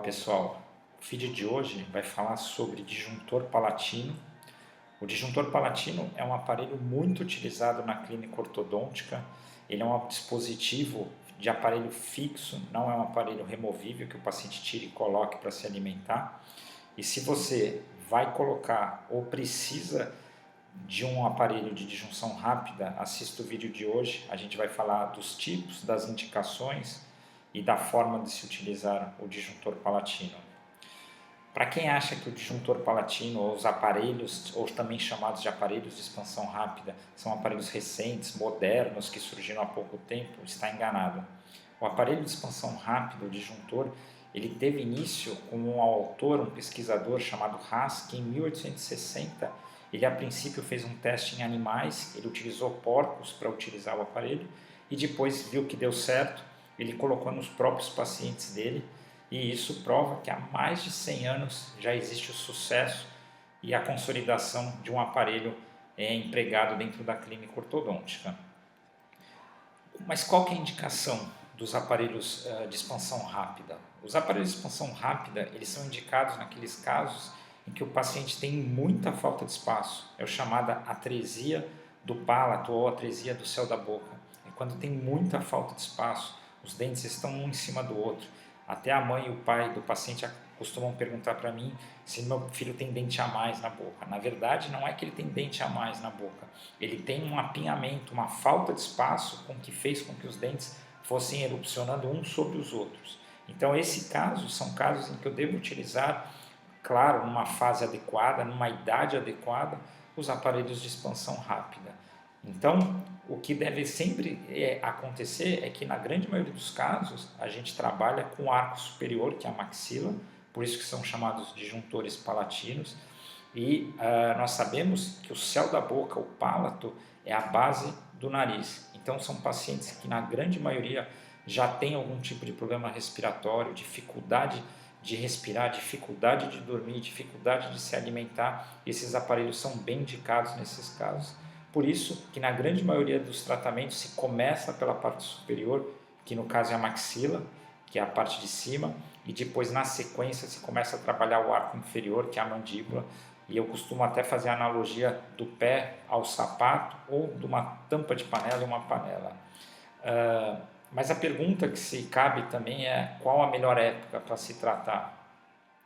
Pessoal, o vídeo de hoje vai falar sobre disjuntor palatino. O disjuntor palatino é um aparelho muito utilizado na clínica ortodôntica. Ele é um dispositivo de aparelho fixo, não é um aparelho removível que o paciente tire e coloque para se alimentar. E se você vai colocar ou precisa de um aparelho de disjunção rápida, assista o vídeo de hoje. A gente vai falar dos tipos, das indicações e da forma de se utilizar o disjuntor palatino. Para quem acha que o disjuntor palatino ou os aparelhos, ou também chamados de aparelhos de expansão rápida, são aparelhos recentes, modernos, que surgiram há pouco tempo, está enganado. O aparelho de expansão rápida, o disjuntor, ele teve início com um autor, um pesquisador chamado Haas, que em 1860, ele a princípio fez um teste em animais, ele utilizou porcos para utilizar o aparelho e depois viu que deu certo, ele colocou nos próprios pacientes dele. E isso prova que há mais de 100 anos já existe o sucesso e a consolidação de um aparelho empregado dentro da clínica ortodôntica. Mas qual que é a indicação dos aparelhos de expansão rápida? Os aparelhos de expansão rápida, eles são indicados naqueles casos em que o paciente tem muita falta de espaço. É o chamada atresia do palato ou atresia do céu da boca. É quando tem muita falta de espaço, os dentes estão um em cima do outro. Até a mãe e o pai do paciente costumam perguntar para mim se meu filho tem dente a mais na boca. Na verdade, não é que ele tem dente a mais na boca. Ele tem um apinhamento, uma falta de espaço que fez com que os dentes fossem erupcionando uns sobre os outros. Então, esse caso são casos em que eu devo utilizar, claro, numa fase adequada, numa idade adequada, os aparelhos de expansão rápida. Então, o que deve sempre acontecer é que, na grande maioria dos casos, a gente trabalha com o arco superior, que é a maxila, por isso que são chamados disjuntores palatinos, e nós sabemos que o céu da boca, o palato, é a base do nariz. Então, são pacientes que, na grande maioria, já têm algum tipo de problema respiratório, dificuldade de respirar, dificuldade de dormir, dificuldade de se alimentar. Esses aparelhos são bem indicados nesses casos. Por isso que na grande maioria dos tratamentos se começa pela parte superior, que no caso é a maxila, que é a parte de cima, e depois na sequência se começa a trabalhar o arco inferior, que é a mandíbula, e eu costumo até fazer a analogia do pé ao sapato ou de uma tampa de panela e uma panela. Mas a pergunta que se cabe também é qual a melhor época para se tratar?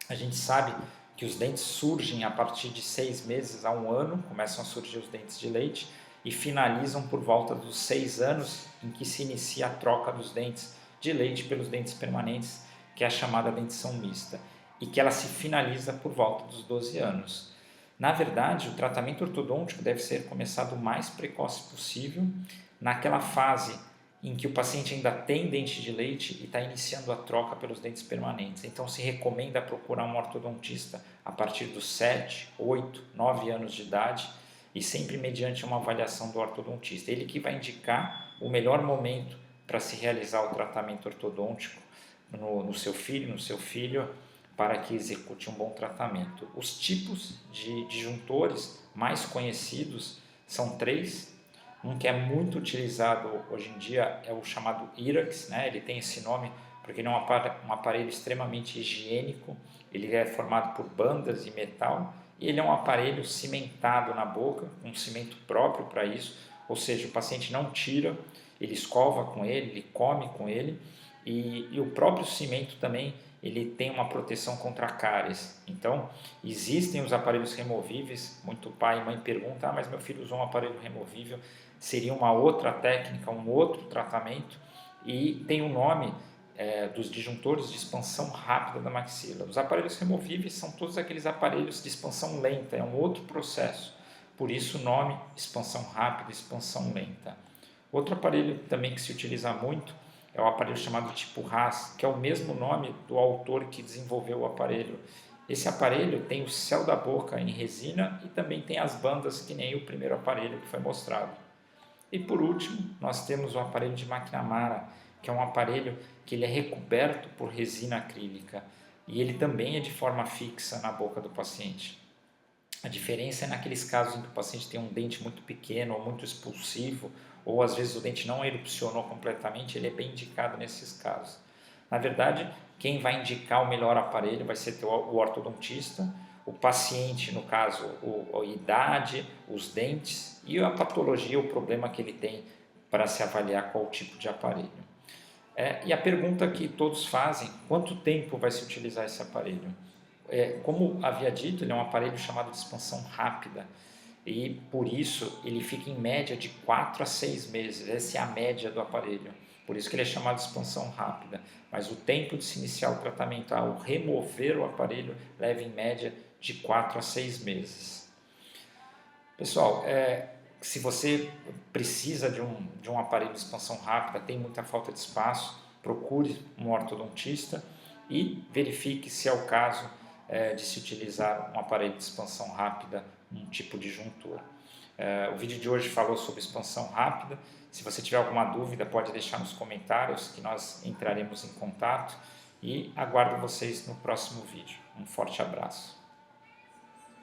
A gente sabe que os dentes surgem a partir de 6 meses a 1 ano, começam a surgir os dentes de leite e finalizam por volta dos 6 anos em que se inicia a troca dos dentes de leite pelos dentes permanentes, que é a chamada dentição mista, e que ela se finaliza por volta dos 12 anos. Na verdade, o tratamento ortodôntico deve ser começado o mais precoce possível, naquela fase em que o paciente ainda tem dente de leite e está iniciando a troca pelos dentes permanentes. Então, se recomenda procurar um ortodontista a partir dos 7, 8, 9 anos de idade e sempre mediante uma avaliação do ortodontista. Ele que vai indicar o melhor momento para se realizar o tratamento ortodôntico no seu filho, para que execute um bom tratamento. Os tipos de disjuntores mais conhecidos são 3. Um que é muito utilizado hoje em dia é o chamado IRAX, né? Ele tem esse nome porque ele é um aparelho extremamente higiênico, ele é formado por bandas de metal e ele é um aparelho cimentado na boca, com um cimento próprio para isso, ou seja, o paciente não tira, ele escova com ele, ele come com ele e o próprio cimento também ele tem uma proteção contra cáries. Então, existem os aparelhos removíveis. Muito pai e mãe perguntam, mas meu filho usou um aparelho removível. Seria uma outra técnica, um outro tratamento. E tem o nome dos disjuntores de expansão rápida da maxila. Os aparelhos removíveis são todos aqueles aparelhos de expansão lenta, é um outro processo. Por isso o nome expansão rápida, expansão lenta. Outro aparelho também que se utiliza muito é o aparelho chamado tipo Haas, que é o mesmo nome do autor que desenvolveu o aparelho. Esse aparelho tem o céu da boca em resina e também tem as bandas, que nem o primeiro aparelho que foi mostrado. E por último, nós temos o aparelho de McNamara, que é um aparelho que ele é recoberto por resina acrílica e ele também é de forma fixa na boca do paciente. A diferença é naqueles casos em que o paciente tem um dente muito pequeno ou muito expulsivo, ou às vezes o dente não erupcionou completamente, ele é bem indicado nesses casos. Na verdade, quem vai indicar o melhor aparelho vai ser o ortodontista, o paciente, no caso, a idade, os dentes e a patologia, o problema que ele tem para se avaliar qual tipo de aparelho. E a pergunta que todos fazem, quanto tempo vai se utilizar esse aparelho? Como havia dito, ele é um aparelho chamado de expansão rápida e por isso ele fica em média de 4 a 6 meses, essa é a média do aparelho, por isso que ele é chamado de expansão rápida, mas o tempo de se iniciar o tratamento ao remover o aparelho leva em média de 4 a 6 meses. Pessoal, se você precisa de um aparelho de expansão rápida, tem muita falta de espaço, procure um ortodontista e verifique se é o caso de se utilizar um aparelho de expansão rápida, um tipo de juntor. O vídeo de hoje falou sobre expansão rápida. Se você tiver alguma dúvida, pode deixar nos comentários que nós entraremos em contato e aguardo vocês no próximo vídeo. Um forte abraço.